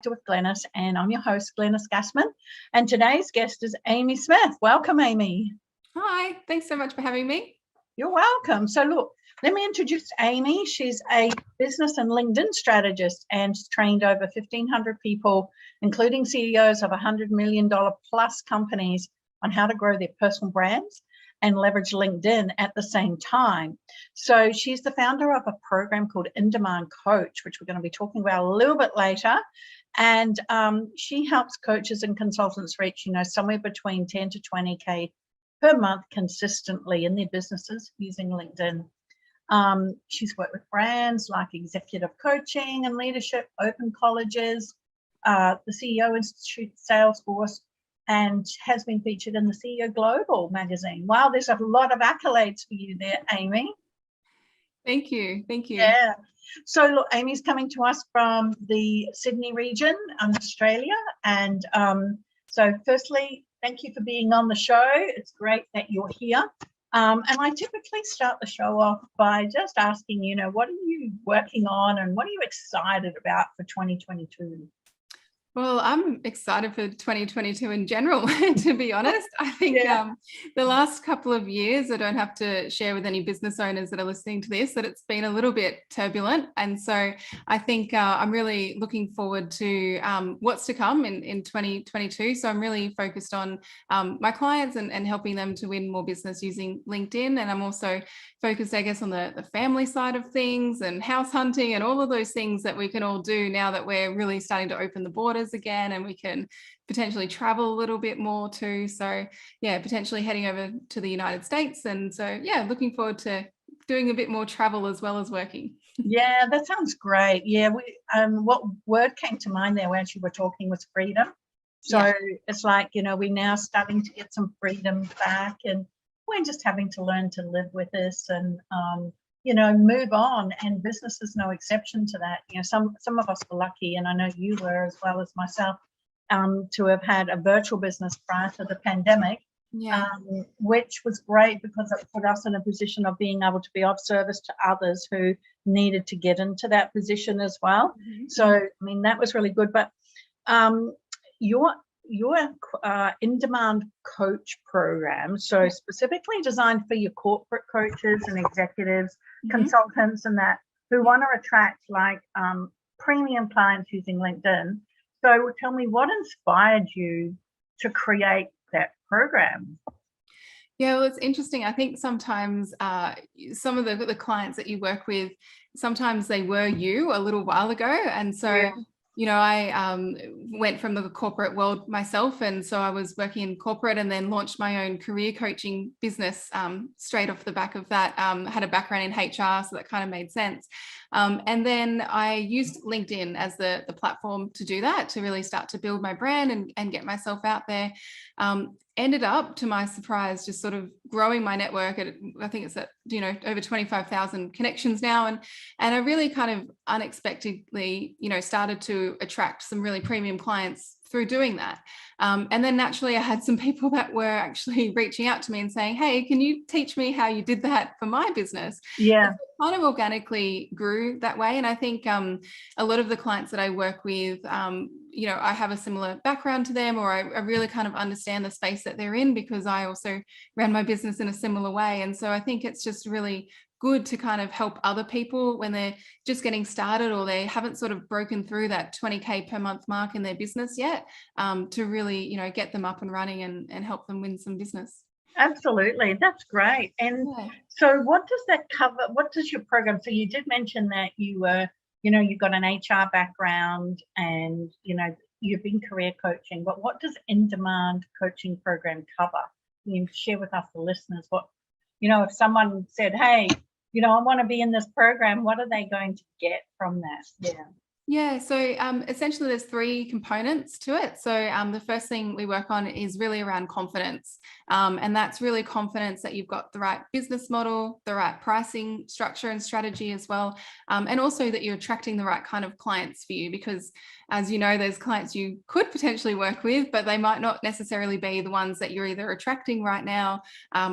with Glenys, and I'm your host, Glenys Gassman. And today's guest is Amy Smith. Welcome, Amy. Hi, thanks so much for having me. You're welcome. So look, let me introduce Amy. She's a business and LinkedIn strategist and trained over 1,500 people, including CEOs of $100 million plus companies, on how to grow their personal brands and leverage LinkedIn at the same time. So she's the founder of a program called In-Demand Coach, which we're going to be talking about a little bit later. And she helps coaches and consultants reach, somewhere between 10 to 20K per month consistently in their businesses using LinkedIn. She's worked with brands like Executive Coaching and Leadership, Open Colleges, the CEO Institute, Salesforce, and has been featured in the CEO Global magazine. Wow, there's a lot of accolades for you there, Amy. Thank you. Thank you. Yeah. So look, Amy's coming to us from the Sydney region in Australia. And so firstly, thank you for being on the show. It's great that you're here. And I typically start the show off by just asking, what are you working on and what are you excited about for 2022? Well, I'm excited for 2022 in general, to be honest. I think the last couple of years, I don't have to share with any business owners that are listening to this, that it's been a little bit turbulent. And so I think I'm really looking forward to what's to come in 2022. So I'm really focused on my clients and helping them to win more business using LinkedIn. And I'm also focused, I guess, on the family side of things and house hunting and all of those things that we can all do now that we're really starting to open the borders again, and we can potentially travel a little bit more too. So yeah, potentially heading over to the United States. And so yeah, looking forward to doing a bit more travel as well as working. Yeah, that sounds great. Yeah, what word came to mind there as you were talking was freedom. So it's like, we're now starting to get some freedom back, and we're just having to learn to live with this and move on, and business is no exception to that. Some of us were lucky, and I know you were as well as myself, to have had a virtual business prior to the pandemic, which was great because it put us in a position of being able to be of service to others who needed to get into that position as well. So, I mean, that was really good. But your In-Demand Coach program, so specifically designed for your corporate coaches and executives, consultants and that, who want to attract like premium clients using LinkedIn. So tell me, what inspired you to create that program? Yeah, well, it's interesting. I think sometimes some of the clients that you work with, sometimes they were you a little while ago. And so I went from the corporate world myself. And so I was working in corporate and then launched my own career coaching business straight off the back of that. Had a background in HR, so that kind of made sense. And then I used LinkedIn as the platform to do that, to really start to build my brand and get myself out there. Ended up, to my surprise, just sort of growing my network. I think it's at over 25,000 connections now, and I really kind of unexpectedly started to attract some really premium clients through doing that. And then naturally I had some people that were actually reaching out to me and saying, hey, can you teach me how you did that for my business? Yeah. And so it kind of organically grew that way. And I think a lot of the clients that I work with, I have a similar background to them, or I really kind of understand the space that they're in because I also ran my business in a similar way. And so I think it's just really good to kind of help other people when they're just getting started, or they haven't sort of broken through that 20K per month mark in their business yet, to really, get them up and running and help them win some business. Absolutely. That's great. And so what does that cover? What does your program? So you did mention that you were, you've got an HR background and, you've been career coaching, but what does In-Demand Coaching program cover? Can you share with us, the listeners, what, if someone said, hey, I want to be in this program, what are they going to get from that? Yeah, so essentially there's three components to it. So the first thing we work on is really around confidence. And that's really confidence that you've got the right business model, the right pricing structure and strategy as well. And also that you're attracting the right kind of clients for you, because as you know, there's clients you could potentially work with, but they might not necessarily be the ones that you're either attracting right now,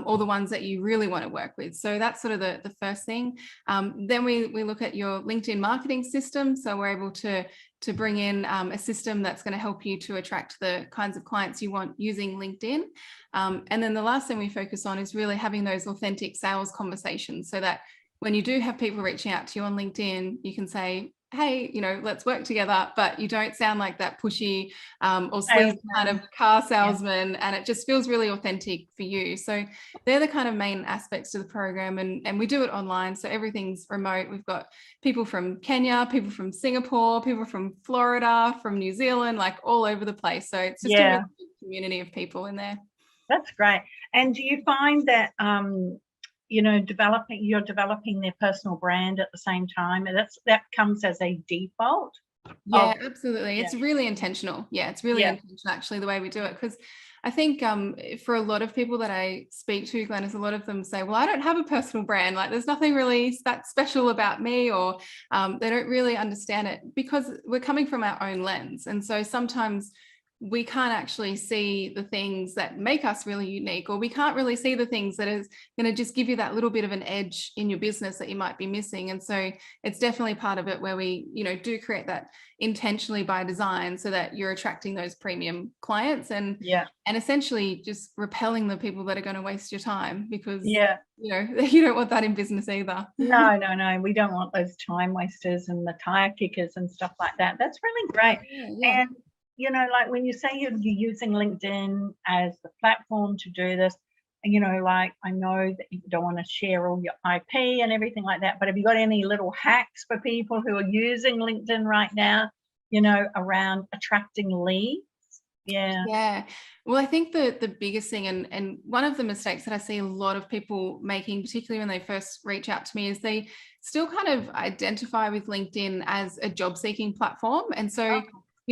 or the ones that you really want to work with. So that's sort of the first thing. Then we look at your LinkedIn marketing system. So we're able to bring in a system that's going to help you to attract the kinds of clients you want using LinkedIn. And then the last thing we focus on is really having those authentic sales conversations, so that when you do have people reaching out to you on LinkedIn, you can say, hey, let's work together, but you don't sound like that pushy or sleazy kind of car salesman, and it just feels really authentic for you. So they're the kind of main aspects to the program, and we do it online, so everything's remote. We've got people from Kenya, people from Singapore, people from Florida, from New Zealand, like all over the place. So it's just a really big community of people in there. That's great. And do you find that you're developing their personal brand at the same time, and that comes as a default? Yeah, absolutely. It's really intentional. Yeah, it's really intentional, actually, the way we do it. Because I think for a lot of people that I speak to, Glenys, a lot of them say, well, I don't have a personal brand. Like, there's nothing really that special about me, or they don't really understand it because we're coming from our own lens. And so sometimes we can't actually see the things that make us really unique, or we can't really see the things that is going to just give you that little bit of an edge in your business that you might be missing. And so it's definitely part of it where we, do create that intentionally by design, so that you're attracting those premium clients and essentially just repelling the people that are going to waste your time, because you don't want that in business either. No, we don't want those time wasters and the tire kickers and stuff like that. That's really great. And like when you say you're using LinkedIn as the platform to do this, and like, I know that you don't want to share all your IP and everything like that, but have you got any little hacks for people who are using LinkedIn right now, around attracting leads? Yeah. Well, I think the biggest thing, and one of the mistakes that I see a lot of people making, particularly when they first reach out to me, is they still kind of identify with LinkedIn as a job seeking platform. And so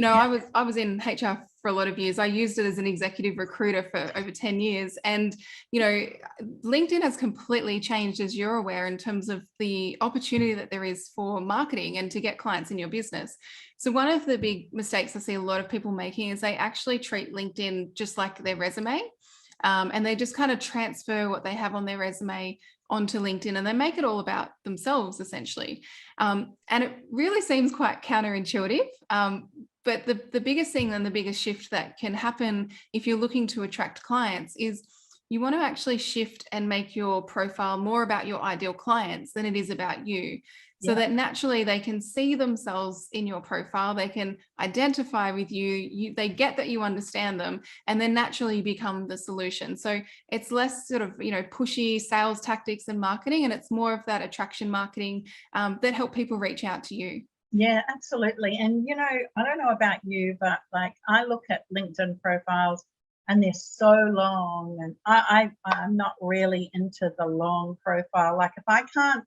I was in HR for a lot of years. I used it as an executive recruiter for over 10 years. And, LinkedIn has completely changed, as you're aware, in terms of the opportunity that there is for marketing and to get clients in your business. So one of the big mistakes I see a lot of people making is they actually treat LinkedIn just like their resume. And they just kind of transfer what they have on their resume onto LinkedIn, and they make it all about themselves, essentially. And it really seems quite counterintuitive. But the biggest thing and the biggest shift that can happen if you're looking to attract clients is you want to actually shift and make your profile more about your ideal clients than it is about you. So that naturally they can see themselves in your profile, they can identify with you, they get that you understand them, and then naturally become the solution. So it's less sort of, pushy sales tactics and marketing, and it's more of that attraction marketing that help people reach out to you. Yeah, absolutely. And, I don't know about you, but like, I look at LinkedIn profiles and they're so long, and I'm not really into the long profile. Like, if I can't,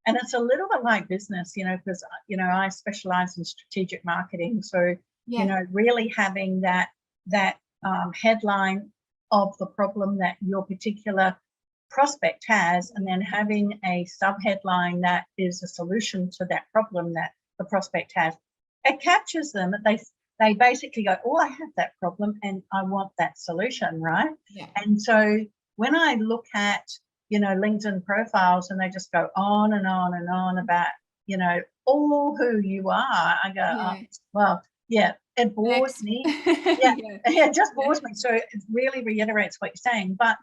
and it's a little bit like business, because, I specialize in strategic marketing. So, really having that headline of the problem that your particular prospect has, and then having a subheadline that is a solution to that problem that the prospect has, it captures them. They basically go, oh, I have that problem and I want that solution, right? And so when I look at LinkedIn profiles and they just go on and on and on about all who you are, I go, it bores me. It just bores me. So it really reiterates what you're saying. But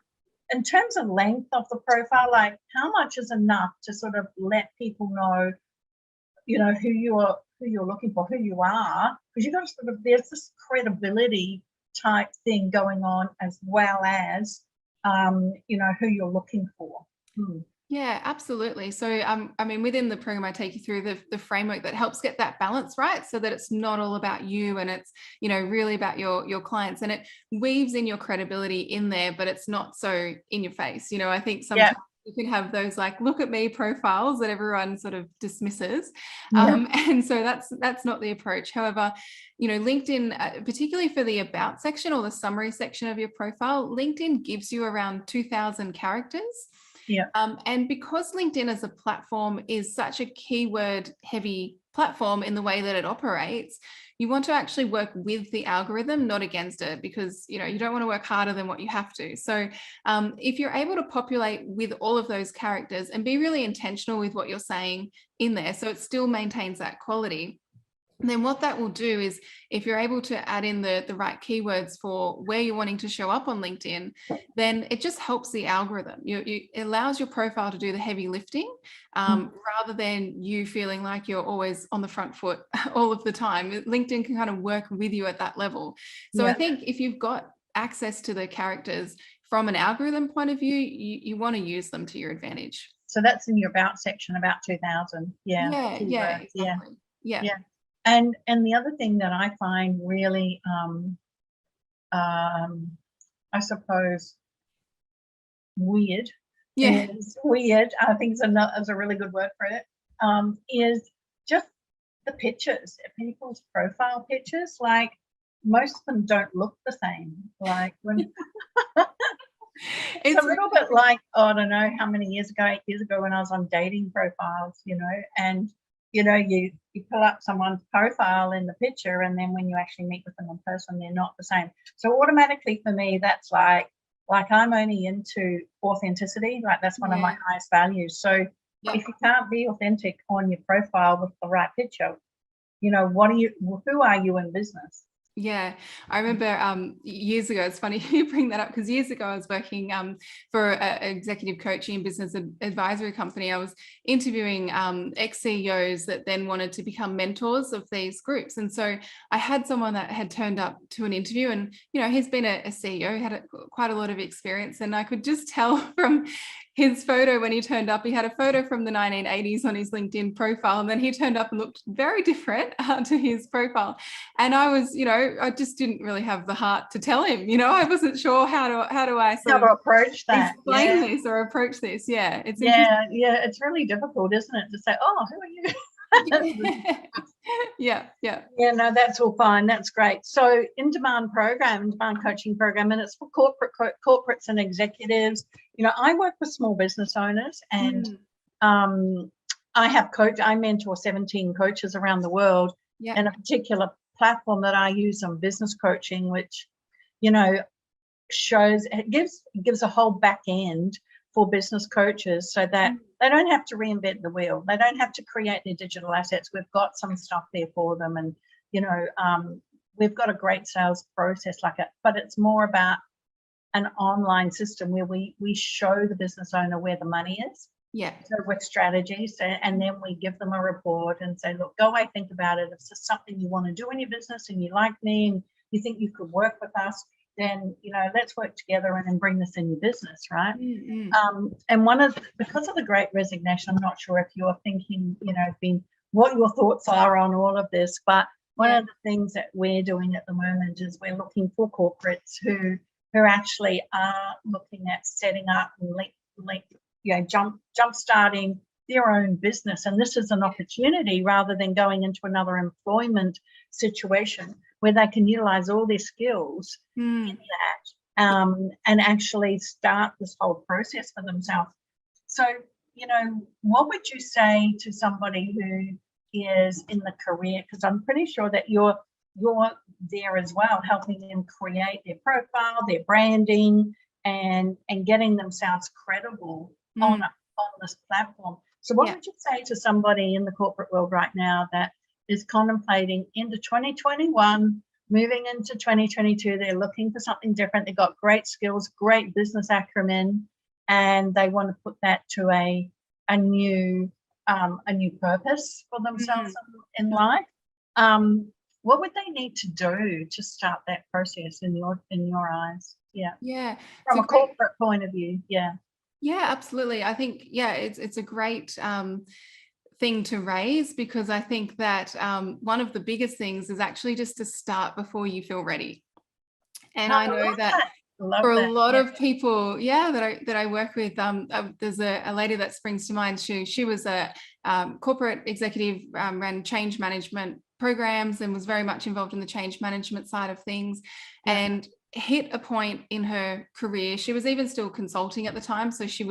in terms of length of the profile, like, how much is enough to sort of let people know who you're looking for, who you are, because you've got to sort of, there's this credibility type thing going on, as well as who you're looking for. Yeah, absolutely. So within the program I take you through the framework that helps get that balance right, so that it's not all about you, and it's really about your clients, and it weaves in your credibility in there, but it's not so in your face. I think sometimes you can have those like, look at me profiles that everyone sort of dismisses. And so that's not the approach. However, LinkedIn, particularly for the about section or the summary section of your profile, LinkedIn gives you around 2,000 characters. And because LinkedIn as a platform is such a keyword heavy platform in the way that it operates, you want to actually work with the algorithm, not against it, because, you know, you don't want to work harder than what you have to. So if you're able to populate with all of those characters and be really intentional with what you're saying in there, so it still maintains that quality, then what that will do is, if you're able to add in the right keywords for where you're wanting to show up on LinkedIn, then it just helps the algorithm. It allows your profile to do the heavy lifting, rather than you feeling like you're always on the front foot all of the time. LinkedIn can kind of work with you at that level. So I think if you've got access to the characters from an algorithm point of view, you want to use them to your advantage. So that's in your about section, about 2000. Yeah, exactly. Yeah. And the other thing that I find really, I suppose, weird. Yeah. Is weird. I think is a really good word for it. Is just the pictures, people's profile pictures. Like, most of them don't look the same. Like, when it's a little bit like, I don't know how many years ago, 8 years ago, when I was on dating profiles, you know, and you know, you pull up someone's profile in the picture, and then when you actually meet with them in person, they're not the same. So automatically for me, that's like I'm only into authenticity. Like, that's one of my highest values. So if you can't be authentic on your profile with the right picture, you know, who are you in business? Yeah, I remember years ago, it's funny you bring that up, because years ago I was working for an executive coaching and business advisory company. I was interviewing ex-CEOs that then wanted to become mentors of these groups. And so I had someone that had turned up to an interview, and, you know, he's been a CEO, had quite a lot of experience. And I could just tell from his photo when he turned up, he had a photo from the 1980s on his LinkedIn profile, and then he turned up and looked very different to his profile. And I was, you know, I just didn't really have the heart to tell him, you know, I wasn't sure how do I sort of approach that, explain this or approach this. Yeah, it's it's really difficult, isn't it, to say, oh, who are you? Yeah, no, that's all fine. That's great. So in-demand coaching program, and it's for corporates and executives. You know, I work with small business owners, and I mentor 17 coaches around the world, and a particular platform that I use on business coaching, which, you know, gives a whole back end for business coaches, so that they don't have to reinvent the wheel. They don't have to create their digital assets. We've got some stuff there for them, and, you know, we've got a great sales process like it, but it's more about an online system where we show the business owner where the money is. So with strategies, and then we give them a report and say, look, go away, think about it. If it's something you want to do in your business and you like me and you think you could work with us, then, you know, let's work together and then bring this in your business, right? And because of the Great Resignation, I'm not sure if you're thinking, you know, what your thoughts are on all of this, but one of the things that we're doing at the moment is we're looking for corporates who actually are looking at setting up and jump starting their own business. And this is an opportunity, rather than going into another employment situation, where they can utilize all their skills in that, and actually start this whole process for themselves. So, you know, what would you say to somebody who is in the career, because I'm pretty sure that you're there as well, helping them create their profile, their branding, and getting themselves credible on this platform. So what would you say to somebody in the corporate world right now that is contemplating into 2021, moving into 2022? They're looking for something different. They've got great skills, great business acumen, and they want to put that to a new purpose for themselves in life. What would they need to do to start that process in your eyes? From a corporate point of view. Yeah, absolutely. I think, it's a great thing to raise, because I think that one of the biggest things is actually just to start before you feel ready. And I know that for a lot of people, that I work with, there's a lady that springs to mind. She was a corporate executive, ran change management programs, and was very much involved in the change management side of things, and hit a point in her career. She was even still consulting at the time, so she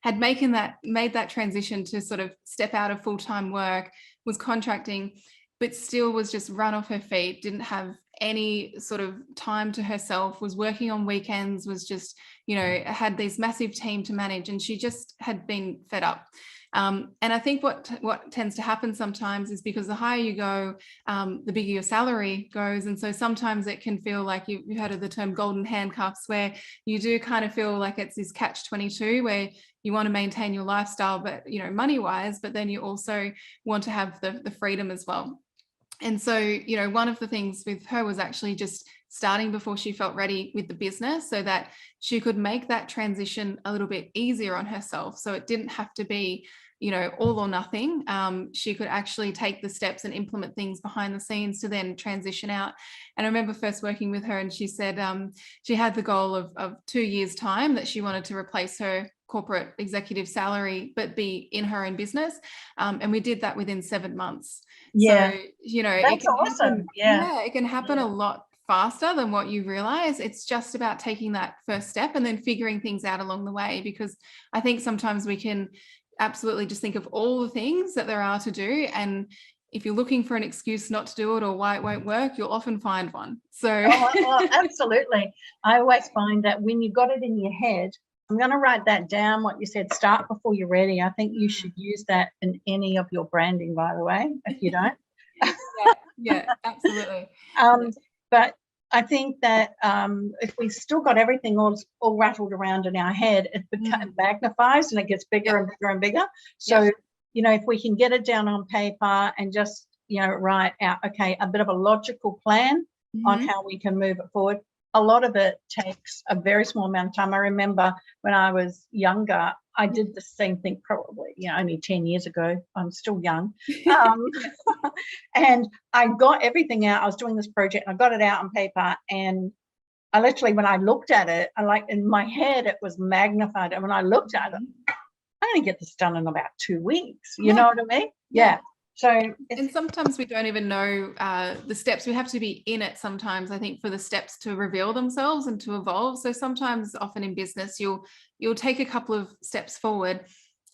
had made that transition to sort of step out of full-time work, was contracting, but still was just run off her feet, didn't have any sort of time to herself, was working on weekends, was just, you know, had this massive team to manage, and she just had been fed up. And I think what tends to happen sometimes is because the higher you go, the bigger your salary goes. And so sometimes it can feel like you've heard of the term golden handcuffs, where you do kind of feel like it's this catch-22 where you want to maintain your lifestyle, but, you know, money wise, but then you also want to have the freedom as well. And so, you know, one of the things with her was actually just starting before she felt ready with the business, so that she could make that transition a little bit easier on herself. So it didn't have to be, you know, all or nothing. She could actually take the steps and implement things behind the scenes to then transition out. And I remember first working with her, and she said she had the goal of 2 years' time that she wanted to replace her corporate executive salary, but be in her own business. And we did that within 7 months. Yeah. So, you know, That's awesome. Yeah. it can happen a lot faster than what you realize. It's just about taking that first step and then figuring things out along the way, because I think sometimes we can absolutely just think of all the things that there are to do, and if you're looking for an excuse not to do it or why it won't work, you'll often find one. So absolutely. I always find that when you've got it in your head, I'm going to write that down, what you said, start before you're ready. I think you should use that in any of your branding, by the way, if you don't. yeah, absolutely. But I think that if we still got everything all rattled around in our head, it magnifies and it gets bigger and bigger and bigger. So, you know, if we can get it down on paper and just, you know, write out, okay, a bit of a logical plan on how we can move it forward. A lot of it takes a very small amount of time. I remember when I was younger, I did the same thing probably, you know, only 10 years ago. I'm still young. And I got everything out. I was doing this project. I got it out on paper, and I literally, when I looked at it, I like in my head, it was magnified. And when I looked at it, I'm going to get this done in about 2 weeks. You know what I mean? Yeah. So, and sometimes we don't even know the steps. We have to be in it sometimes, I think, for the steps to reveal themselves and to evolve. So sometimes, often in business, you'll take a couple of steps forward,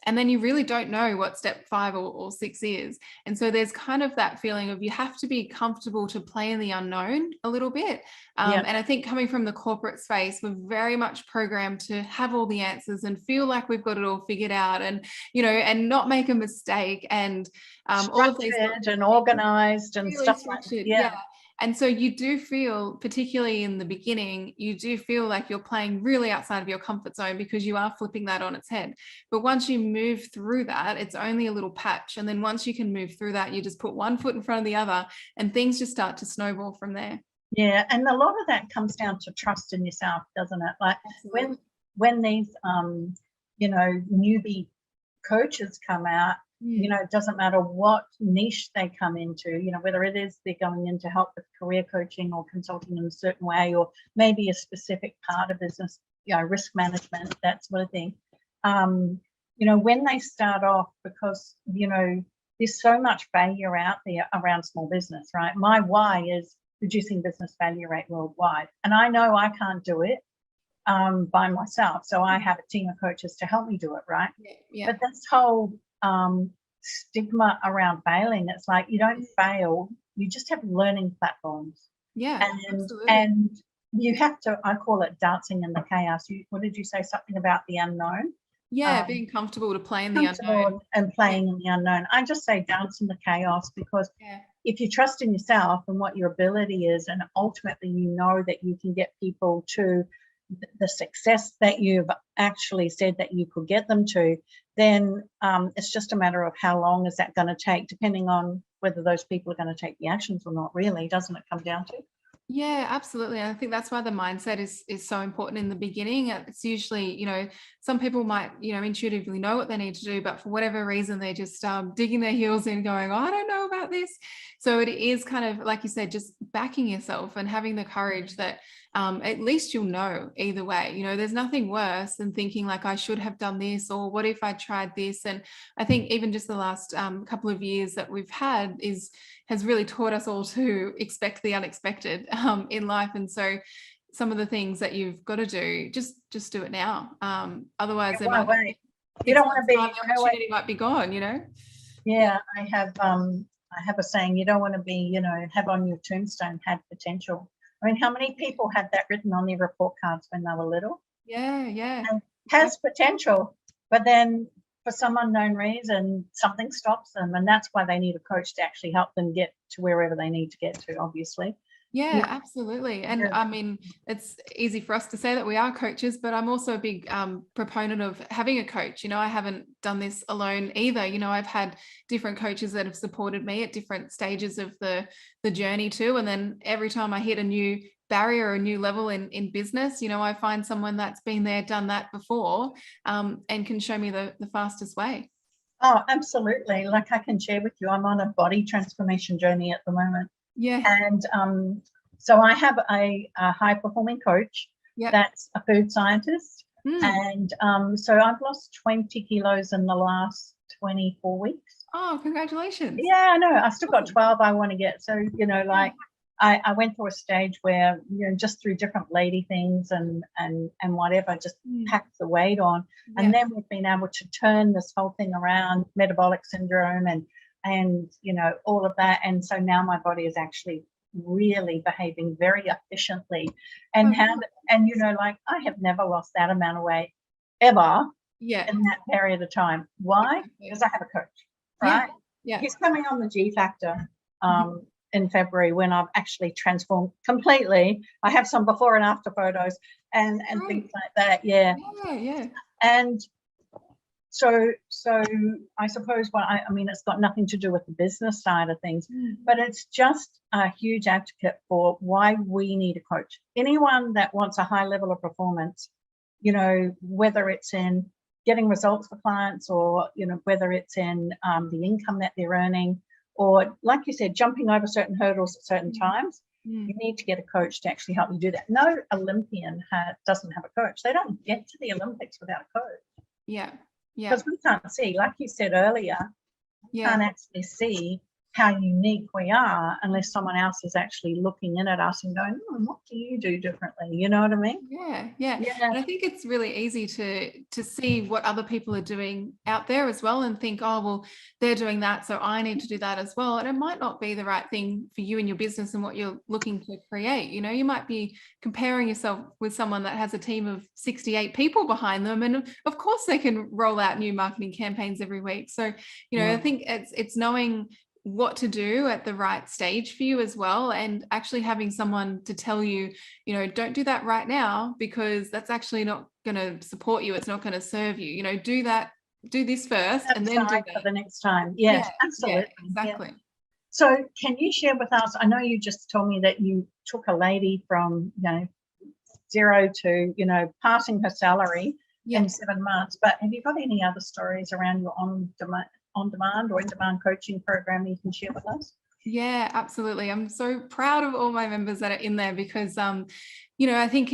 and then you really don't know what step 5 or 6 is. And so there's kind of that feeling of you have to be comfortable to play in the unknown a little bit. And I think coming from the corporate space, we're very much programmed to have all the answers and feel like we've got it all figured out, and, you know, and not make a mistake, and all of these and organized and really stuff like that. And so you do feel, particularly in the beginning, you do feel like you're playing really outside of your comfort zone, because you are flipping that on its head. But once you move through that, it's only a little patch. And then once you can move through that, you just put one foot in front of the other, and things just start to snowball from there. Yeah. And a lot of that comes down to trust in yourself, doesn't it? Like when these, you know, newbie coaches come out, you know, it doesn't matter what niche they come into, you know, whether it is they're going in to help with career coaching or consulting in a certain way, or maybe a specific part of business, you know, risk management, that sort of thing. You know, when they start off, because, you know, there's so much failure out there around small business, right? My why is reducing business failure rate worldwide. And I know I can't do it by myself. So I have a team of coaches to help me do it, right? But this whole stigma around failing, it's like you don't fail, you just have learning platforms. And you have to, I call it dancing in the chaos. What did you say, something about the unknown? Being comfortable to play in the unknown and playing in the unknown. I just say dance in the chaos, because if you trust in yourself and what your ability is, and ultimately you know that you can get people to the success that you've actually said that you could get them to, then it's just a matter of how long is that going to take, depending on whether those people are going to take the actions or not, really, doesn't it come down to? Yeah, absolutely. I think that's why the mindset is so important in the beginning. It's usually, you know, some people might, you know, intuitively know what they need to do, but for whatever reason, they're just digging their heels in, going, oh, I don't know about this. So it is kind of, like you said, just backing yourself and having the courage that at least you'll know either way. You know, there's nothing worse than thinking like, I should have done this, or what if I tried this? And I think even just the last couple of years that we've had has really taught us all to expect the unexpected in life. And so some of the things that you've got to do, just do it now. Otherwise, you don't want to be, the opportunity might be gone, you know? Yeah, I I have a saying, you don't want to be, you know, have on your tombstone, had potential. I mean, how many people had that written on their report cards when they were little? Yeah. And has potential, but then for some unknown reason, something stops them. And that's why they need a coach to actually help them get to wherever they need to get to, obviously. Yeah, absolutely. And I mean, it's easy for us to say that we are coaches, but I'm also a big proponent of having a coach. You know, I haven't done this alone either. You know, I've had different coaches that have supported me at different stages of the journey too. And then every time I hit a new barrier or a new level in business, you know, I find someone that's been there, done that before, and can show me the fastest way. Oh, absolutely. Like I can share with you, I'm on a body transformation journey at the moment. Yeah. And so I have a high performing coach that's a food scientist. And so I've lost 20 kilos in the last 24 weeks. Oh, congratulations. Yeah, I know. I still got 12 I want to get. So, you know, like I went through a stage where, you know, just through different lady things and whatever, just packed the weight on. And then we've been able to turn this whole thing around, metabolic syndrome and, you know, all of that. And so now my body is actually really behaving very efficiently. And and, you know, like I have never lost that amount of weight ever in that period of time. Why? Because I have a coach, right? Yeah. He's coming on the G Factor in February when I've actually transformed completely. I have some before and after photos and things like that. Yeah. And so I suppose I mean, it's got nothing to do with the business side of things, but it's just a huge advocate for why we need a coach. Anyone that wants a high level of performance, you know, whether it's in getting results for clients or, you know, whether it's in the income that they're earning, or like you said, jumping over certain hurdles at certain times, you need to get a coach to actually help you do that. No Olympian doesn't have a coach. They don't get to the Olympics without a coach. Yeah. Because we can't see, like you said earlier, can't actually see how unique we are unless someone else is actually looking in at us and going, what do you do differently? You know what I mean? Yeah. And I think it's really easy to see what other people are doing out there as well and think, oh, well, they're doing that, so I need to do that as well. And it might not be the right thing for you and your business and what you're looking to create. You know, you might be comparing yourself with someone that has a team of 68 people behind them. And of course they can roll out new marketing campaigns every week. So, you know, I think it's knowing what to do at the right stage for you as well, and actually having someone to tell you, you know, don't do that right now because that's actually not going to support you, it's not going to serve you, you know, do this first and then do that for the next time. Yes, absolutely. Exactly. So can you share with us, I know you just told me that you took a lady from, you know, 0 to, you know, passing her salary in 7 months, but have you got any other stories around your on-demand or in-demand coaching program you can share with us? Yeah, absolutely. I'm so proud of all my members that are in there because, you know, I think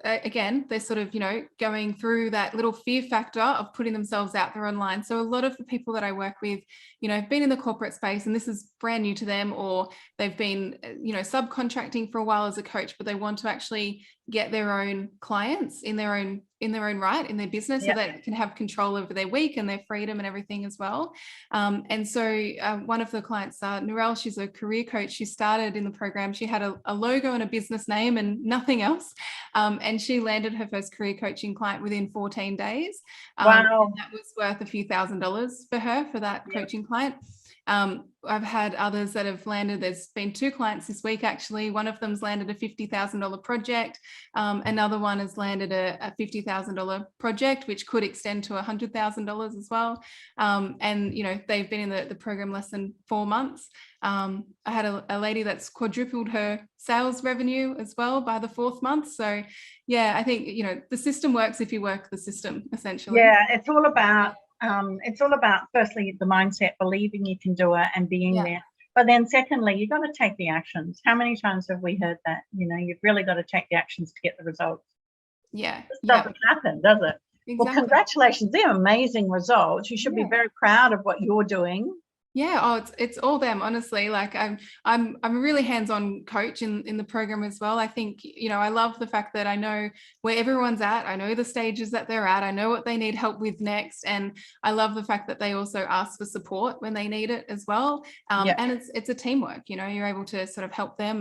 again, they're sort of, you know, going through that little fear factor of putting themselves out there online. So a lot of the people that I work with, you know, have been in the corporate space and this is brand new to them, or they've been, you know, subcontracting for a while as a coach, but they want to actually get their own clients in their own right in their business so they can have control over their week and their freedom and everything as well. And so one of the clients, Narelle, she's a career coach. She started in the program. She had a logo and a business name and nothing else. And she landed her first career coaching client within 14 days. Wow. And that was worth a few $1,000s for her for that coaching client. I've had others that have landed. There's been 2 clients this week, actually. One of them's landed a $50,000 project. Another one has landed a $50,000 project, which could extend to $100,000 as well. And, you know, they've been in the program less than 4 months. I had a lady that's quadrupled her sales revenue as well by the 4th month. So yeah, I think, you know, the system works if you work the system, essentially. Yeah, it's all about firstly the mindset, believing you can do it and being there. But then secondly, you've got to take the actions. How many times have we heard that? You know, you've really got to take the actions to get the results. Yeah. This doesn't happen, does it? Exactly. Well, congratulations. They're amazing results. You should be very proud of what you're doing. Yeah, oh, it's all them, honestly. Like I'm a really hands-on coach in the program as well. I think, you know, I love the fact that I know where everyone's at. I know the stages that they're at. I know what they need help with next, and I love the fact that they also ask for support when they need it as well. Yeah. And it's a teamwork. You know, you're able to sort of help them,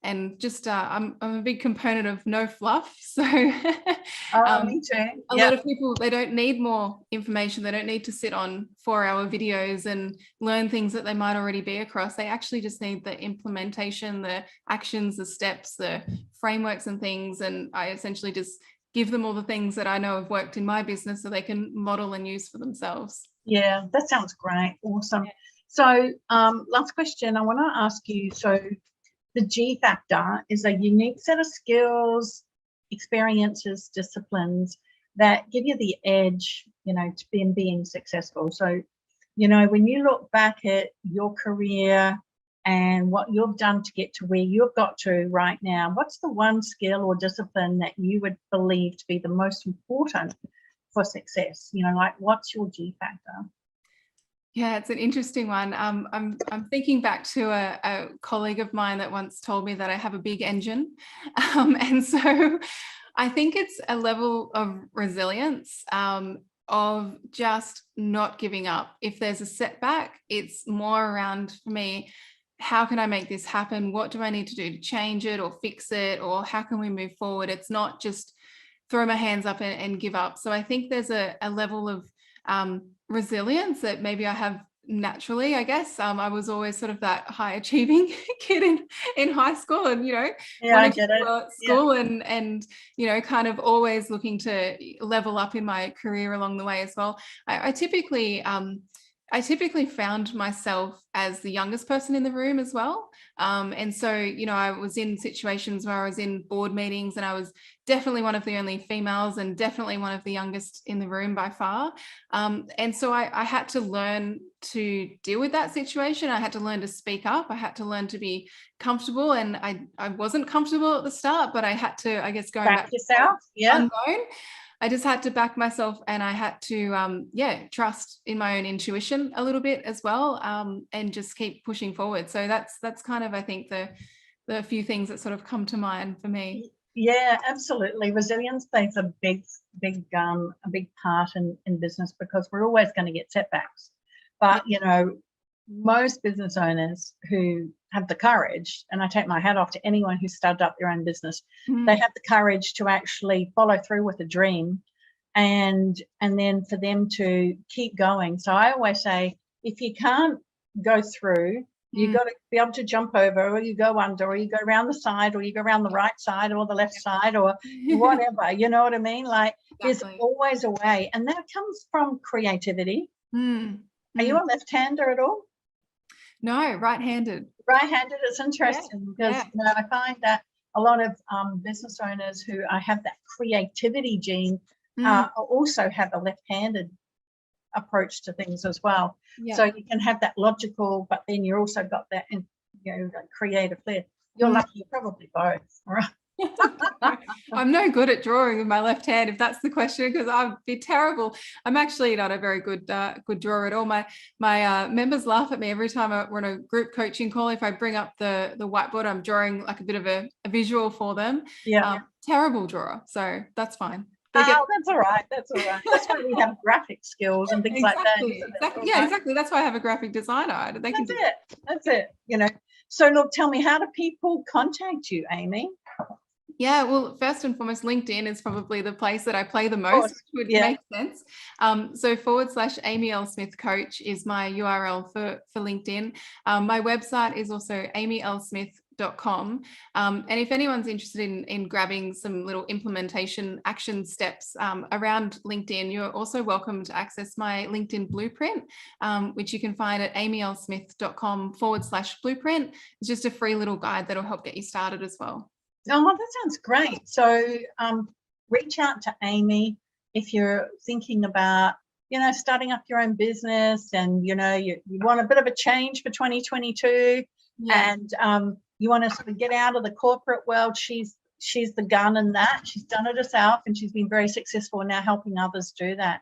and just I'm a big component of no fluff. So Oh, me too. a lot of people, they don't need more information. They don't need to sit on 4-hour videos and learn things that they might already be across. They actually just need the implementation, the actions, the steps, the frameworks and things. And I essentially just give them all the things that I know have worked in my business so they can model and use for themselves. Yeah, that sounds great. Awesome. So last question I want to ask you. So the G factor is a unique set of skills, experiences, disciplines that give you the edge, you know, to being successful. So, you know, when you look back at your career and what you've done to get to where you've got to right now, what's the one skill or discipline that you would believe to be the most important for success? You know, like what's your G factor? Yeah, it's an interesting one. I'm thinking back to a colleague of mine that once told me that I have a big engine, and so I think it's a level of resilience, of just not giving up. If there's a setback, it's more around, for me, how can I make this happen? What do I need to do to change it or fix it, or how can we move forward? It's not just throw my hands up and give up. So I think there's a level of resilience that maybe I have naturally, I guess. I was always sort of that high achieving kid in high school, and, you know, wanting to do well at school, and, you know, kind of always looking to level up in my career along the way as well. I typically found myself as the youngest person in the room as well. And so, you know, I was in situations where I was in board meetings and I was definitely one of the only females and definitely one of the youngest in the room by far. And so I had to learn to deal with that situation. I had to learn to speak up. I had to learn to be comfortable. And I wasn't comfortable at the start, but I had to, I guess, going back yourself. Yeah. Unknown. I just had to back myself, and I had to, trust in my own intuition a little bit as well, and just keep pushing forward. So that's kind of, I think, the few things that sort of come to mind for me. Yeah, absolutely. Resilience plays a big part in business, because we're always going to get setbacks. But, you know, most business owners who have the courage, and I take my hat off to anyone who started up their own business, they have the courage to actually follow through with a dream, and then for them to keep going. So I always say, if you can't go through, you got to be able to jump over, or you go under, or you go around the side, or you go around the right side or the left side, or whatever. You know what I mean? Like, there's always a way, and that comes from creativity. Are you a left-hander at all? No, right-handed. Right-handed. It's interesting because you know, I find that a lot of business owners who have that creativity gene also have a left-handed approach to things as well. So you can have that logical, but then you also got that, you know, creative flair. You're lucky, you're probably both, right? I'm no good at drawing with my left hand, if that's the question, because I'd be terrible. I'm actually not a very good drawer at all. My members laugh at me every time we're on a group coaching call. If I bring up the whiteboard, I'm drawing like a bit of a visual for them. Terrible drawer, so that's fine. That's all right. That's all right. That's why we have graphic skills and things like that. Exactly. That's why I have a graphic designer. That's it. You know. So look, tell me, how do people contact you, Amy? Yeah, well, first and foremost, LinkedIn is probably the place that I play the most, which would make sense. So / Amy L. Smith Coach is my URL for LinkedIn. My website is also amylsmith.com. And if anyone's interested in grabbing some little implementation action steps around LinkedIn, you're also welcome to access my LinkedIn blueprint, which you can find at amylsmith.com / blueprint. It's just a free little guide that'll help get you started as well. Oh, that sounds great. So reach out to Amy if you're thinking about, you know, starting up your own business, and, you know, you want a bit of a change for 2022, and you want to sort of get out of the corporate world. She's the gun in that. She's done it herself, and she's been very successful now helping others do that.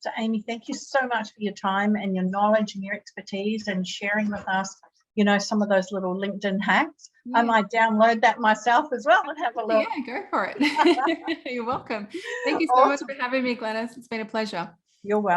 So Amy, thank you so much for your time and your knowledge and your expertise and sharing with us, you know, some of those little LinkedIn hacks. Yeah. I might download that myself as well and have a look. Yeah, go for it. You're welcome. Thank you so much Awesome. for having me, Glenys. It's been a pleasure. You're welcome.